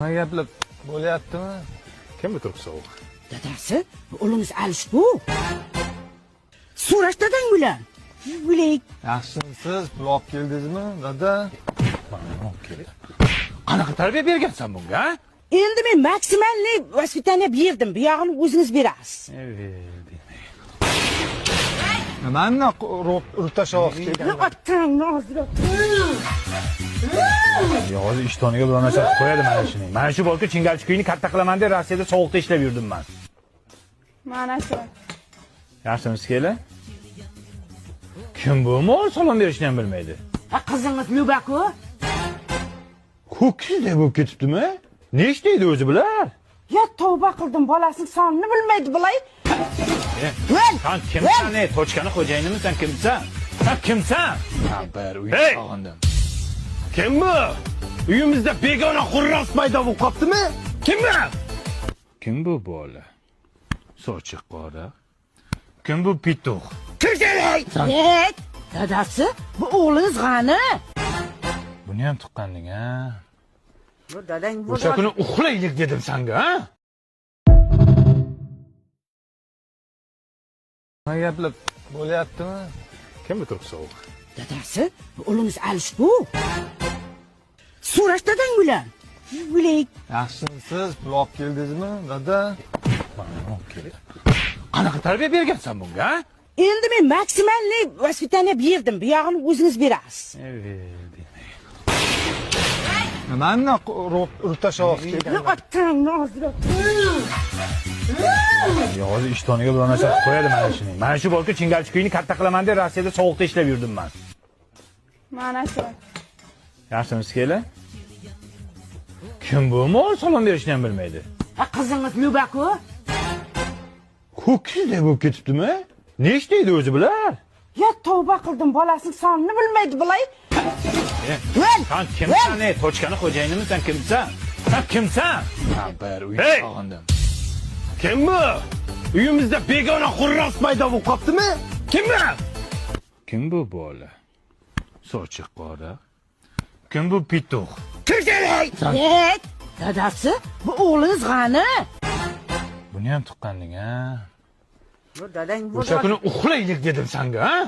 Nima gaplar bo'layaptimi? Kim bu turib sovuq? Dadasi, o'g'lingiz Alish bu. So'rash dadang bilan. Bilik. Yaxshimisiz? Pul olib keldingizmi, dada? Mana olib keldi. Qanaqa tarbiya bergansan bunga, ha? Endi men maksimalniy vaspitaniya berdim. Bu yog'ini o'zingiz berasiz. Nimani urtashoq kelgan? Otangni hozir. Hozir ishtoniga bulanashib qo'yadi mana shuni. Mana shu bolka chingalchikuyni katta qilaman deb Rossiyada sovuqda ishlab yurdim men. Mana shu. Yaxshimisiz kela? Kim bu? Mol salom berishni ham bilmaydi. Qizingiz Lubaku? Ko'kizday bo'lib ketibdimi? Ne ishlaydi o'zi bular? Ya tavba qildim, bolasining sonini bilmaydi bilay. Sen kimsan? Ne? Tochkani xo'jayinimi sen kimsan? Sen kimsan? Bir uy Hey! sog'indim. Kim bu? Uyimizda begona xurras paydo bo'lib qoptimi? Kim bu? Kim bu bola? Sochi qora. Kim bu pituq? Hey, dadasi, bu o'g'lingiz g'ani? Buni ham tuqqanding, ha? Bu dadang bu. O'sha kuni uxlaylik dedim senga, ha? Nima gaplar bo'layaptimi? Kim bu turib sovuq? Dadasi, bu o'g'lingiz Alish bu. So'rash dadang bilan. Bilik. Yaxshimisiz? Pul olib keldingizmi, dada? Mana olib keldi. Qanaqa tarbiya bergansan bunga, ha? Endi men maksimalniy vaspitaniya berdim. Bu yog'ini o'zingiz berasiz. Nimani urtashoq kelgan? Otangni hozir. Hozir ishtoniga bulanashib qo'yadi mana shuni. Mana shu bolka chingalchikuyni katta qilaman deb Rossiyada sovuqda ishlab yurdim men. Mana shu. Yaxshimisiz kela? Kim bu? Mol salom berishni ham bilmaydi. Qizingiz Lubaku? Ko'kizday bo'lib ketibdimi? Ne ishlaydi o'zi bular? Ya tavba qildim, bolasining sonini bilmaydi bilay. Sen kimsan? Ne? Tochkani xo'jayinimi sen kimsan? Sen kimsan? Bir uy Hey! sog'indim. Kim bu? Uyimizda begona xurras paydo bo'lib qoptimi? Kim bu? Kim bu bola? Sochi qora. Kim bu pituq? Hey, dadasi, bu o'g'lingiz g'ani? Buni ham tuqqanding, ha? Bu dadang bu. O'sha kuni uxlaylik dedim senga, ha?